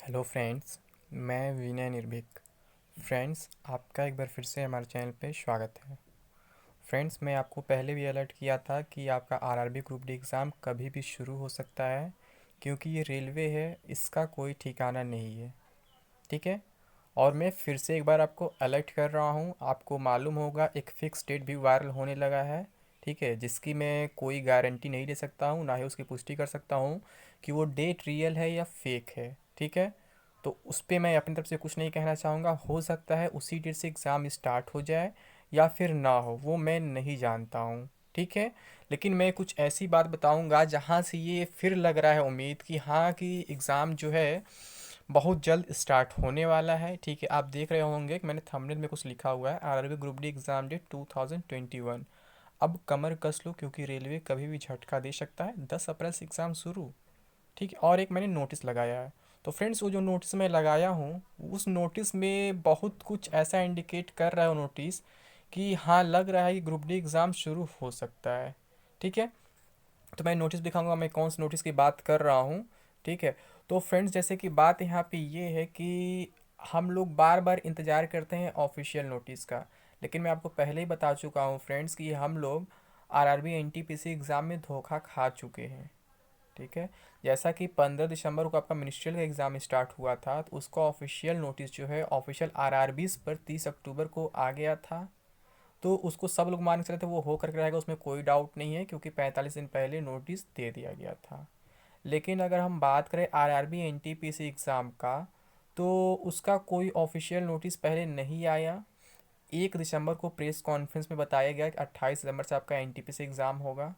Hello friends. मैं विनय निर्भीक। Friends, आपका एक बार फिर से हमारे चैनल पे स्वागत है। फ्रेंड्स, मैं आपको पहले भी अलर्ट किया था कि आपका आरआरबी ग्रुप डी एग्ज़ाम कभी भी शुरू हो सकता है, क्योंकि ये रेलवे है, इसका कोई ठिकाना नहीं है। ठीक है। और मैं फिर से एक बार आपको अलर्ट कर रहा हूँ। आपको मालूम होगा एक फ़िक्स डेट भी वायरल होने लगा है। ठीक है, जिसकी मैं कोई गारंटी नहीं दे सकता हूँ, ना ही उसकी पुष्टि कर सकता हूँ कि वो डेट रियल है या फेक है। ठीक है। तो उस पर मैं अपनी तरफ से कुछ नहीं कहना चाहूँगा। हो सकता है उसी डेट से एग्ज़ाम स्टार्ट हो जाए या फिर ना हो, वो मैं नहीं जानता हूँ। ठीक है। लेकिन मैं कुछ ऐसी बात बताऊँगा जहाँ से ये फिर लग रहा है उम्मीद कि हाँ, कि एग्ज़ाम जो है बहुत जल्द स्टार्ट होने वाला है। ठीक है, आप देख रहे होंगे कि मैंने थंबनेल में कुछ लिखा हुआ है, RRB group D exam date 2021। अब कमर कस लो, क्योंकि रेलवे कभी भी झटका दे सकता है। 10 अप्रैल से एग्ज़ाम शुरू। ठीक है। और एक मैंने नोटिस लगाया है। तो फ्रेंड्स, वो जो नोटिस मैं लगाया हूँ, उस नोटिस में बहुत कुछ ऐसा इंडिकेट कर रहा है वो नोटिस कि हाँ, लग रहा है कि ग्रुप डी एग्ज़ाम शुरू हो सकता है। ठीक है। तो मैं नोटिस दिखाऊंगा मैं कौन से नोटिस की बात कर रहा हूँ। ठीक है। तो फ्रेंड्स, जैसे कि बात यहाँ पे ये है कि हम लोग बार बार इंतज़ार करते हैं ऑफिशियल नोटिस का, लेकिन मैं आपको पहले ही बता चुका हूँ फ्रेंड्स कि हम लोग आरआरबी एनटीपीसी एग्ज़ाम में धोखा खा चुके हैं। ठीक है। जैसा कि 15 दिसंबर को आपका मिनिस्ट्रियल का एग्ज़ाम स्टार्ट हुआ था, तो उसका ऑफिशियल नोटिस जो है ऑफिशियल आरआरबीज पर 30 अक्टूबर को आ गया था। तो उसको सब लोग मान के चले थे वो हो करके रहेगा, उसमें कोई डाउट नहीं है, क्योंकि 45 दिन पहले नोटिस दे दिया गया था। लेकिन अगर हम बात करें आरआरबी एनटीपीसी एग्ज़ाम का, तो उसका कोई ऑफिशियल नोटिस पहले नहीं आया। 1 दिसंबर को प्रेस कॉन्फ्रेंस में बताया गया कि 28 दिसंबर से आपका एनटीपीसी एग्ज़ाम होगा।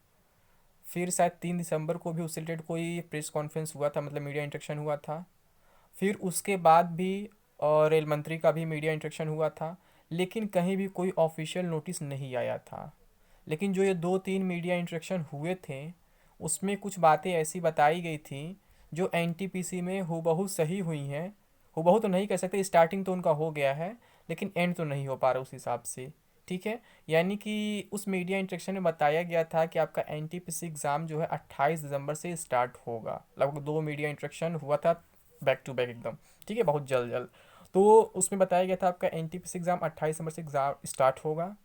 फिर शायद 3 दिसंबर को भी उससे रिलेटेड कोई प्रेस कॉन्फ्रेंस हुआ था, मतलब मीडिया इंटरेक्शन हुआ था। फिर उसके बाद भी रेल मंत्री का भी मीडिया इंटरेक्शन हुआ था, लेकिन कहीं भी कोई ऑफिशियल नोटिस नहीं आया था। लेकिन जो ये 2-3 मीडिया इंटरेक्शन हुए थे, उसमें कुछ बातें ऐसी बताई गई थी जो एनटीपीसी में हूबहू सही हुई हैं। हूबहू तो नहीं कह सकते, स्टार्टिंग तो उनका हो गया है, लेकिन एंड तो नहीं हो पा रहा उस हिसाब से। ठीक है। यानी कि उस मीडिया इंटरेक्शन में बताया गया था कि आपका एनटीपीसी एग्ज़ाम जो है 28 दिसंबर से स्टार्ट होगा। लगभग 2 मीडिया इंटरेक्शन हुआ था बैक टू बैक एकदम। ठीक है, बहुत जल्द जल्द। तो उसमें बताया गया था आपका एनटीपीसी एग्ज़ाम 28 दिसंबर से एग्ज़ाम स्टार्ट होगा।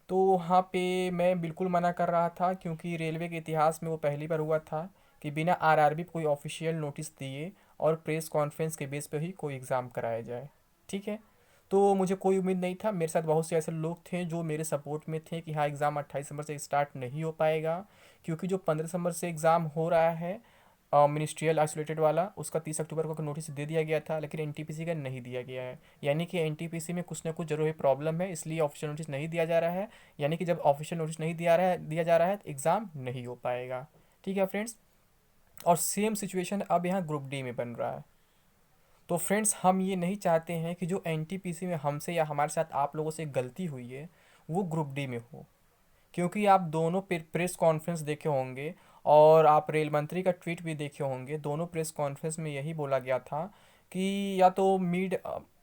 तो वहाँ पे मैं बिल्कुल मना कर रहा था, क्योंकि रेलवे के इतिहास में वो पहली बार हुआ था कि बिना आरआरबी कोई ऑफिशियल नोटिस दिए और प्रेस कॉन्फ्रेंस के बेस पे ही कोई एग्ज़ाम कराया जाए। ठीक है। तो मुझे कोई उम्मीद नहीं था। मेरे साथ बहुत से ऐसे लोग थे जो मेरे सपोर्ट में थे कि हाँ, एग्ज़ाम 28 दिसंबर से स्टार्ट नहीं हो पाएगा, क्योंकि जो 15 दिसंबर से एग्ज़ाम हो रहा है मिनिस्ट्रियल आइसोलेटेड वाला, उसका 30 अक्टूबर को नोटिस दे दिया गया था, लेकिन एनटीपीसी का नहीं दिया गया है। यानी कि एनटीपीसी में कुछ ना कुछ जरूर प्रॉब्लम है, इसलिए ऑफिशियल नोटिस नहीं दिया जा रहा है। यानी कि जब ऑफिशियल नोटिस नहीं दिया जा रहा है तो एग्ज़ाम नहीं हो पाएगा। ठीक है फ्रेंड्स। और सेम सिचुएशन अब यहाँ ग्रुप डी में बन रहा है। तो फ्रेंड्स, हम ये नहीं चाहते हैं कि जो एनटीपीसी में हमसे या हमारे साथ आप लोगों से गलती हुई है वो ग्रुप डी में हो। क्योंकि आप दोनों प्रेस कॉन्फ्रेंस देखे होंगे और आप रेल मंत्री का ट्वीट भी देखे होंगे। दोनों प्रेस कॉन्फ्रेंस में यही बोला गया था कि या तो मिड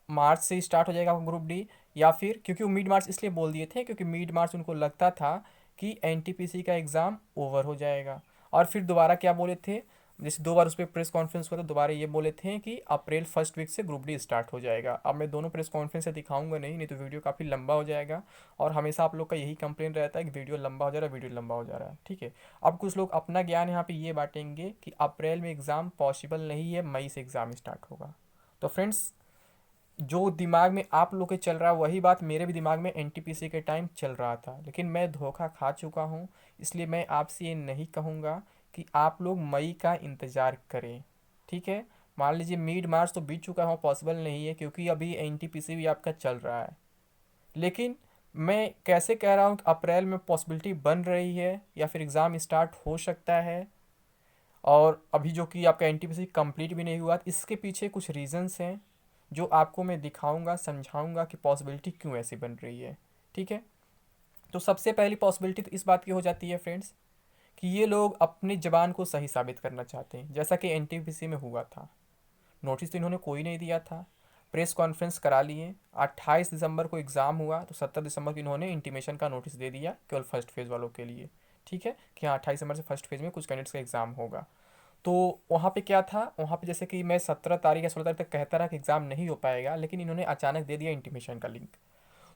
मार्च से स्टार्ट हो जाएगा ग्रुप डी, या फिर, क्योंकि वो मिड मार्च इसलिए बोल दिए थे क्योंकि मिड मार्च उनको लगता था कि एनटीपीसी का एग्ज़ाम ओवर हो जाएगा। और फिर दोबारा क्या बोले थे, जैसे 2 बार उस पर प्रेस कॉन्फ्रेंस हुआ, तो दोबारा ये बोले थे कि अप्रैल फर्स्ट वीक से ग्रुप डी स्टार्ट हो जाएगा। अब मैं दोनों प्रेस कॉन्फ्रेंस से दिखाऊंगा नहीं तो वीडियो काफ़ी लंबा हो जाएगा। और हमेशा आप लोग का यही कंप्लेन रहता है कि वीडियो लंबा हो जा रहा है, वीडियो लंबा हो जा रहा है। ठीक है। अब कुछ लोग अपना ज्ञान यहाँ पे ये बांटेंगे कि अप्रैल में एग्ज़ाम पॉसिबल नहीं है, मई से एग्ज़ाम स्टार्ट होगा। तो फ्रेंड्स, जो दिमाग में आप लोग के चल रहा है वही बात मेरे भी दिमाग में एनटीपीसी के टाइम चल रहा था, लेकिन मैं धोखा खा चुका हूँ। इसलिए मैं आपसे ये नहीं कहूँगा कि आप लोग मई का इंतज़ार करें। ठीक है। मान लीजिए मिड मार्च तो बीत चुका हो, पॉसिबल नहीं है, क्योंकि अभी एनटीपीसी भी आपका चल रहा है। लेकिन मैं कैसे कह रहा हूँ कि अप्रैल में पॉसिबिलिटी बन रही है या फिर एग्ज़ाम स्टार्ट हो सकता है, और अभी जो कि आपका एनटीपीसी कंप्लीट भी नहीं हुआ, तो इसके पीछे कुछ रीजंस हैं जो आपको मैं दिखाऊंगा, समझाऊंगा कि पॉसिबिलिटी क्यों ऐसी बन रही है। ठीक है। तो सबसे पहली पॉसिबिलिटी तो इस बात की हो जाती है फ्रेंड्स कि ये लोग अपनी ज़बान को सही साबित करना चाहते हैं, जैसा कि एनटीपीसी में हुआ था। नोटिस तो इन्होंने कोई नहीं दिया था, प्रेस कॉन्फ्रेंस करा लिए, 28 दिसंबर को एग्ज़ाम हुआ, तो 17 दिसंबर को इन्होंने इंटीमेशन का नोटिस दे दिया केवल फर्स्ट फेज़ वालों के लिए। ठीक है, कि हाँ, 28 दिसंबर से फर्स्ट फेज़ में कुछ कैंडिडेट्स का एग्ज़ाम होगा। तो वहाँ पे क्या था, वहाँ पे जैसे कि मैं 17 तारीख या 16 तारीख तक कहता रहा कि एग्ज़ाम नहीं हो पाएगा, लेकिन इन्होंने अचानक दे दिया इंटीमेशन का लिंक।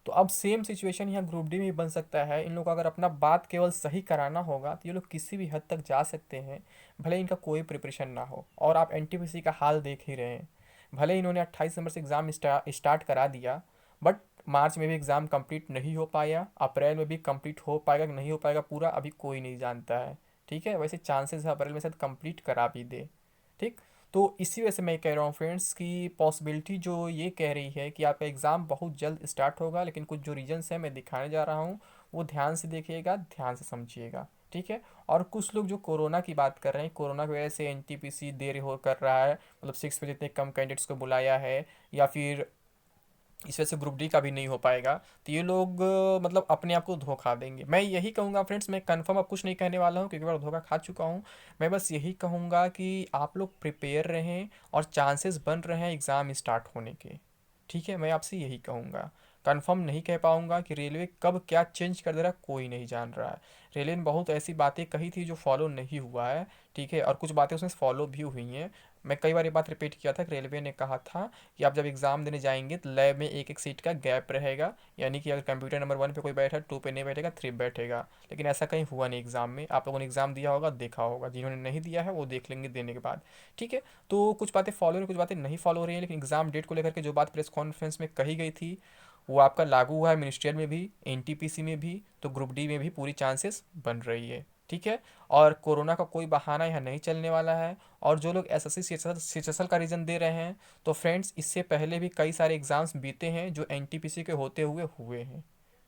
तो अब सेम सिचुएशन यहाँ ग्रुप डी में भी बन सकता है। इन लोगों को अगर अपना बात केवल सही कराना होगा तो ये लोग किसी भी हद तक जा सकते हैं, भले इनका कोई प्रिपरेशन ना हो। और आप एनटीपीसी का हाल देख ही रहे हैं, भले इन्होंने 28 नंबर से एग्ज़ाम स्टार्ट करा दिया, बट मार्च में भी एग्ज़ाम कंप्लीट नहीं हो पाया, अप्रैल में भी कंप्लीट हो पाएगा कि नहीं हो पाएगा पूरा अभी कोई नहीं जानता है। ठीक है, वैसे चांसेस है अप्रैल में शायद कंप्लीट करा भी दे। ठीक, तो इसी वजह से मैं कह रहा हूँ फ्रेंड्स कि पॉसिबिलिटी जो ये कह रही है कि आपका एग्ज़ाम बहुत जल्द स्टार्ट होगा, लेकिन कुछ जो रीजंस है मैं दिखाने जा रहा हूँ, वो ध्यान से देखिएगा, ध्यान से समझिएगा। ठीक है, और कुछ लोग जो कोरोना की बात कर रहे हैं, कोरोना की वजह से एनटीपीसी देर हो कर रहा है, मतलब 6 पे जितने कम कैंडिडेट्स को बुलाया है, या फिर इस वजह से ग्रुप डी का भी नहीं हो पाएगा, तो ये लोग मतलब अपने आप को धोखा देंगे। मैं यही कहूँगा फ्रेंड्स, मैं कंफर्म अब कुछ नहीं कहने वाला हूँ क्योंकि मैं धोखा खा चुका हूँ। मैं बस यही कहूँगा कि आप लोग प्रिपेयर रहें और चांसेस बन रहे हैं एग्ज़ाम स्टार्ट होने के। ठीक है, मैं आपसे यही कहूँगा। कंफर्म नहीं कह पाऊँगा कि रेलवे कब क्या चेंज कर दे रहा है, कोई नहीं जान रहा है। रेलवे ने बहुत ऐसी बातें कही थी जो फॉलो नहीं हुआ है। ठीक है, और कुछ बातें उसमें फॉलो भी हुई हैं। मैं कई बार ये बात रिपीट किया था कि रेलवे ने कहा था कि आप जब एग्ज़ाम देने जाएंगे तो लैब में एक एक सीट का गैप रहेगा, यानी कि अगर कंप्यूटर नंबर 1 पे कोई बैठा, 2 पे नहीं बैठेगा, 3 बैठेगा। लेकिन ऐसा कहीं हुआ नहीं एग्ज़ाम में। आप लोगों ने एग्ज़ाम दिया होगा, देखा होगा, जिन्होंने नहीं दिया है वो देख लेंगे देने के बाद। ठीक है, तो कुछ बातें फॉलो हो रही, कुछ बातें नहीं फॉलो हो रही हैं, लेकिन एग्ज़ाम डेट को लेकर के जो बात प्रेस कॉन्फ्रेंस में कही गई थी वो आपका लागू हुआ है, मिनिस्ट्रियल में भी, एनटीपीसी में भी, तो ग्रुप डी में भी पूरी चांसेस बन रही है। ठीक है, और कोरोना का कोई बहाना यहाँ नहीं चलने वाला है। और जो लोग एसएससी सीएचएसएल का रीज़न दे रहे हैं, तो फ्रेंड्स इससे पहले भी कई सारे एग्ज़ाम्स बीते हैं जो एनटीपीसी के होते हुए हुए हैं।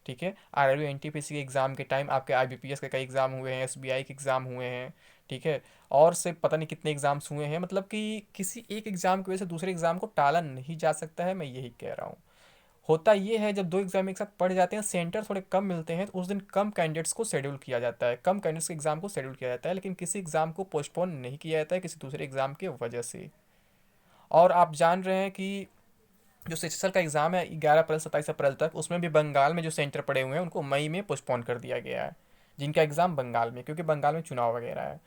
ठीक है, आरआरबी एनटीपीसी के एग्ज़ाम के टाइम आपके आईबीपीएस के कई एग्ज़ाम हुए हैं, एसबीआई के एग्ज़ाम हुए हैं। ठीक है, और से पता नहीं कितने एग्ज़ाम्स हुए हैं, मतलब कि किसी एक एग्ज़ाम की वजह से दूसरे एग्ज़ाम को टाला नहीं जा सकता है, मैं यही कह रहा हूँ। होता ये है जब दो एग्जाम एक साथ पढ़ जाते हैं, सेंटर थोड़े कम मिलते हैं, तो उस दिन कम कैंडिडेट्स को शेड्यूल किया जाता है, कम कैंडिडेट्स के एग्जाम को शेड्यूल किया जाता है, लेकिन किसी एग्जाम को पोस्टपोन नहीं किया जाता है किसी दूसरे एग्जाम की वजह से। और आप जान रहे हैं कि जो सीएचएसएल का एग्ज़ाम है 11 अप्रैल 27 अप्रैल तक, उसमें भी बंगाल में जो सेंटर पड़े हुए हैं उनको मई में पोस्टपोन कर दिया गया है, जिनका एग्ज़ाम बंगाल में, क्योंकि बंगाल में चुनाव वगैरह है।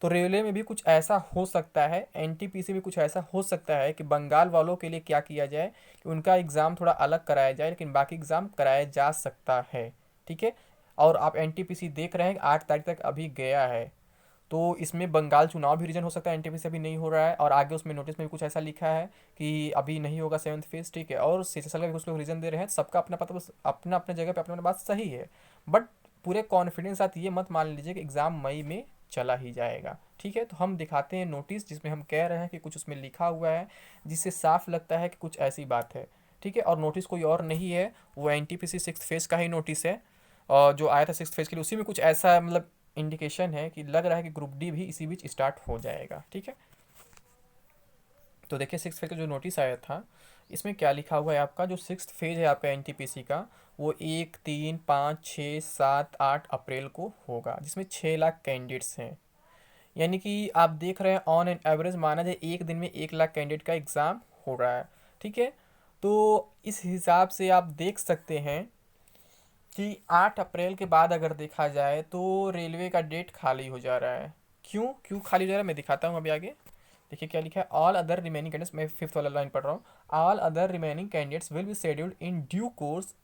तो रेलवे में भी कुछ ऐसा हो सकता है, एनटीपीसी में कुछ ऐसा हो सकता है कि बंगाल वालों के लिए क्या किया जाए कि उनका एग्ज़ाम थोड़ा अलग कराया जाए, लेकिन बाकी एग्ज़ाम कराया जा सकता है। ठीक है, और आप एनटीपीसी देख रहे हैं 8 तारीख तक अभी गया है, तो इसमें बंगाल चुनाव भी रीजन हो सकता है, एनटीपीसी अभी नहीं हो रहा है, और आगे उसमें नोटिस में भी कुछ ऐसा लिखा है कि अभी नहीं होगा 7th फेज। ठीक है, और सीएचएसएल का भी कुछ लोग रीजन दे रहे हैं, सबका अपना पता, बस अपना अपना जगह पे अपना अपना बात सही है। बट पूरे कॉन्फिडेंस साथ ये मत मान लीजिए कि एग्ज़ाम मई में चला ही जाएगा। ठीक है, तो हम दिखाते हैं नोटिस जिसमें हम कह रहे हैं कि कुछ उसमें लिखा हुआ है जिससे साफ लगता है कि कुछ ऐसी बात है। ठीक है, और नोटिस कोई और नहीं है, वो एनटीपीसी 6th फेज का ही नोटिस है, और जो आया था 6th फेज के लिए उसी में कुछ ऐसा मतलब इंडिकेशन है कि लग रहा है कि ग्रुप डी भी इसी बीच स्टार्ट हो जाएगा। ठीक है, तो देखिए 6th फेज का जो नोटिस आया था, इसमें क्या लिखा हुआ है, आपका जो 6th फेज है आपका एनटीपीसी का, वो 1, 3, 5, 6, 7, 8 अप्रैल को होगा, जिसमें 6 लाख कैंडिडेट्स हैं। यानी कि आप देख रहे हैं ऑन एन एवरेज माना जाए एक दिन में 1 लाख कैंडिडेट का एग्ज़ाम हो रहा है। ठीक है, तो इस हिसाब से आप देख सकते हैं कि 8 अप्रैल के बाद अगर देखा जाए तो रेलवे का डेट खाली हो जा रहा है। क्यों क्यों खाली हो जा रहा है, मैं दिखाता हूँ अभी आगे। देखिए क्या लिखा है, ऑल अदर रिमेनिंग कैंडिडेट्स, मैं 5th वाला लाइन पढ़ रहा हूँ। All other remaining candidates will be scheduled in due course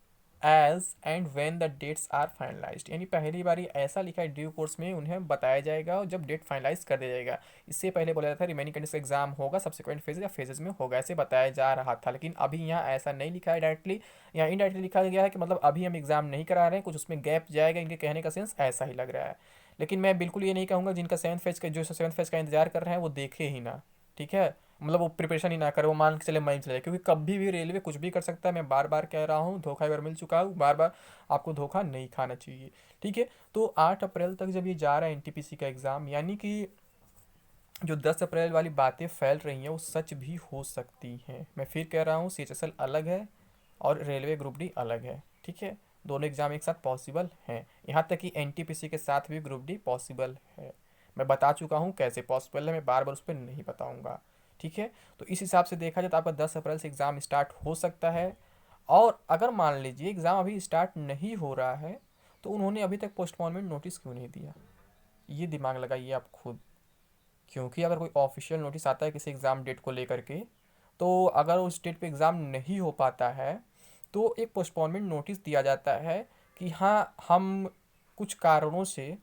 as and when the dates are finalised. यानी पहली बार ऐसा लिखा है ड्यू कोर्स में उन्हें बताया जाएगा और जब डेट फाइनलाइज कर दिया जाएगा। इससे पहले बोला जाता था रिमेनिंग कैंडिडेट्स का एग्जाम होगा सब्सिक्वेंट फेज या फेजेस में होगा, ऐसे बताया जा रहा था, लेकिन अभी यहाँ ऐसा नहीं लिखा है डायरेक्टली। यहाँ इनडायरेक्टली लिखा गया है कि मतलब अभी हम एग्जाम नहीं करा रहे हैं, कुछ उसमें गैप जाएगा, इनके कहने का सेंस ऐसा ही लग रहा है। लेकिन मैं बिल्कुल ये नहीं कहूँगा जिनका 7th फेज का, जो 7th फेज का इंतजार कर रहे हैं वो देखे ही ना। ठीक है, मतलब वो प्रिपरेशन ही ना करे, वो मान के चले मई चले जाए, क्योंकि कभी भी रेलवे कुछ भी कर सकता है। मैं बार बार कह रहा हूँ, धोखा एक बार मिल चुका हूँ, बार बार आपको धोखा नहीं खाना चाहिए। ठीक है, तो 8 अप्रैल तक जब ये जा रहा है एनटीपीसी का एग्ज़ाम, यानी कि जो 10 अप्रैल वाली बातें फैल रही हैं वो सच भी हो सकती हैं। मैं फिर कह रहा हूँ सीएचएसएल अलग है और रेलवे ग्रुप डी अलग है। ठीक है, दोनों एग्ज़ाम एक साथ पॉसिबल हैं, यहाँ तक कि एनटीपीसी के साथ भी ग्रुप डी पॉसिबल है। मैं बता चुका हूँ कैसे पॉसिबल है, मैं बार बार उस पर नहीं बताऊँगा। ठीक है, तो इस हिसाब से देखा जाए तो आपका 10 अप्रैल से एग्ज़ाम स्टार्ट हो सकता है। और अगर मान लीजिए एग्ज़ाम अभी स्टार्ट नहीं हो रहा है, तो उन्होंने अभी तक पोस्टपोनमेंट नोटिस क्यों नहीं दिया, ये दिमाग लगाइए आप खुद। क्योंकि अगर कोई ऑफिशियल नोटिस आता है किसी एग्ज़ाम डेट को लेकर के, तो अगर उस डेट पे एग्ज़ाम नहीं हो पाता है तो एक पोस्टपोनमेंट नोटिस दिया जाता है कि हाँ, हम कुछ कारणों से,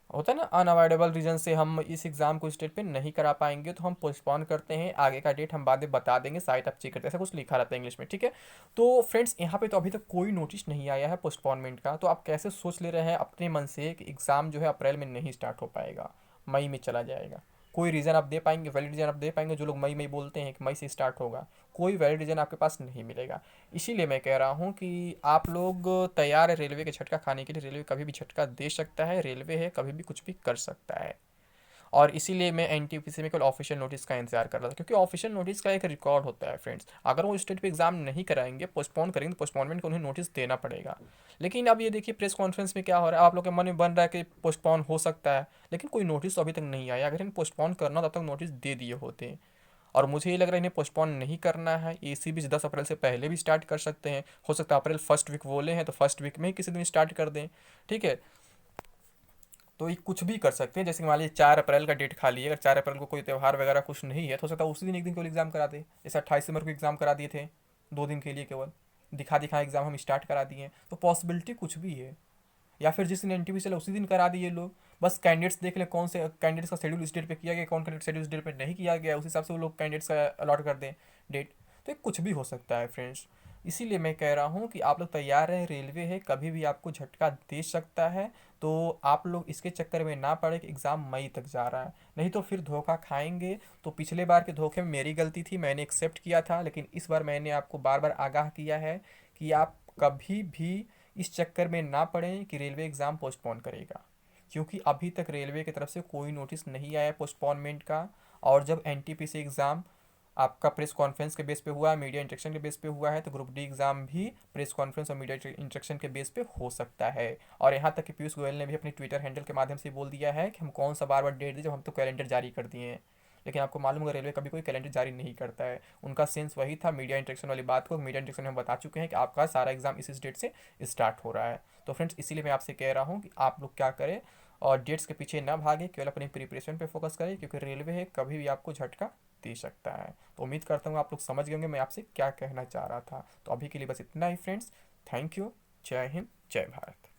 होता है ना, अनअवॉइडेबल रीज़न से हम इस एग्ज़ाम को इस डेट पे नहीं करा पाएंगे, तो हम पोस्टपोन करते हैं, आगे का डेट हम बाद में बता देंगे, साइट आप चेक करते हैं, ऐसा कुछ लिखा रहता है इंग्लिश में, ठीक है। तो फ्रेंड्स, यहाँ पे तो अभी तक कोई नोटिस नहीं आया है पोस्टपोनमेंट का, तो आप कैसे सोच ले रहे हैं अपने मन से कि एग्ज़ाम जो है अप्रैल में नहीं स्टार्ट हो पाएगा, मई में चला जाएगा? कोई रीज़न आप दे पाएंगे, वैलिड रीज़न आप दे पाएंगे? जो लोग मई मई बोलते हैं कि मई से स्टार्ट होगा, कोई वैलिड रीज़न आपके पास नहीं मिलेगा। इसीलिए मैं कह रहा हूँ कि आप लोग तैयार है रेलवे के झटका खाने के लिए। रेलवे कभी भी झटका दे सकता है, रेलवे है, कभी भी कुछ भी कर सकता है। और इसीलिए मैं एनटीपीसी में केवल ऑफिशियल नोटिस का इंतजार कर रहा था, क्योंकि ऑफिशियल नोटिस का एक रिकॉर्ड होता है फ्रेंड्स। अगर वो स्टेट पे एग्जाम नहीं कराएंगे, पोस्टपोन करेंगे, तो पोस्टपोनमेंट को उन्हें नोटिस देना पड़ेगा। लेकिन अब ये देखिए प्रेस कॉन्फ्रेंस में क्या हो रहा है, आप लोग के मन में बन रहा है कि पोस्टपोन हो सकता है, लेकिन कोई नोटिस तो अभी तक नहीं आया। अगर इन्हें पोस्टपोन करना तब तक नोटिस दे दिए होते। और मुझे ये लग रहा है इन्हें पोस्टपोन नहीं करना है, इसी बीच 10 अप्रैल से पहले भी स्टार्ट कर सकते हैं। हो सकता है अप्रैल फर्स्ट वीक बोले हैं तो फर्स्ट वीक में ही किसी दिन स्टार्ट कर दें, ठीक है। तो ये कुछ भी कर सकते हैं, जैसे कि मान लीजिए 4 अप्रैल का डेट खा लिए, अगर 4 अप्रैल को कोई त्यौहार वगैरह कुछ नहीं है तो हो सकता है उसी दिन एक दिन केवल एग्जाम करा दे, जैसे 28 सितंबर को एग्जाम करा दिए थे, 2 दिन के लिए केवल दिखा दिखा एग्जाम हम स्टार्ट करा दिए हैं। तो पॉसिबिलिटी कुछ भी है। या फिर जिस दिन एनटीपी चला उसी दिन करा दिए लोग, बस कैंडिडेट्स देख ले कौन से कैंडिडेट्स का शेड्यूल इस डेट पे किया गया, कौन कैंडिडेट शेड्यूल इस डेट पे नहीं किया गया, उस हिसाब से वो लोग कैंडिडेट्स का अलॉट कर दें डेट। तो ये कुछ भी हो सकता है फ्रेंड्स। इसीलिए मैं कह रहा हूँ कि आप लोग तैयार रहें, रेलवे है, कभी भी आपको झटका दे सकता है। तो आप लोग इसके चक्कर में ना पड़े कि एग्ज़ाम मई तक जा रहा है, नहीं तो फिर धोखा खाएंगे। तो पिछले बार के धोखे में मेरी गलती थी, मैंने एक्सेप्ट किया था, लेकिन इस बार मैंने आपको बार बार आगाह किया है कि आप कभी भी इस चक्कर में ना पड़ें कि रेलवे एग्ज़ाम पोस्टपोन करेगा, क्योंकि अभी तक रेलवे की तरफ से कोई नोटिस नहीं आया पोस्टपोनमेंट का। और जब एनटीपीसी एग्ज़ाम आपका प्रेस कॉन्फ्रेंस के बेस पे हुआ है, मीडिया इंटरेक्शन के बेस पे हुआ है, तो ग्रुप डी एग्ज़ाम भी प्रेस कॉन्फ्रेंस और मीडिया इंटरेक्शन के बेस पे हो सकता है। और यहाँ तक कि पीयूष गोयल ने भी अपने ट्विटर हैंडल के माध्यम से बोल दिया है कि हम कौन सा बार बार डेट दें, जब हम तो कैलेंडर जारी कर दिए हैं। लेकिन आपको मालूम होगा रेलवे कभी कोई कैलेंडर जारी नहीं करता है। उनका सेंस वही था मीडिया इंटरेक्शन वाली बात को, मीडिया इंटरेक्शन में हम बता चुके हैं कि आपका सारा एग्जाम इस डेट से स्टार्ट हो रहा है। तो फ्रेंड्स, इसीलिए मैं आपसे कह रहा हूँ कि आप लोग क्या करें, और डेट्स के पीछे ना भागे, केवल अपनी प्रिपरेशन पे फोकस करें, क्योंकि रेलवे है, कभी भी आपको झटका दे सकता है। तो उम्मीद करता हूँ आप लोग समझ गए होंगे मैं आपसे क्या कहना चाह रहा था। तो अभी के लिए बस इतना ही फ्रेंड्स। Thank you. जय हिंद, जय भारत।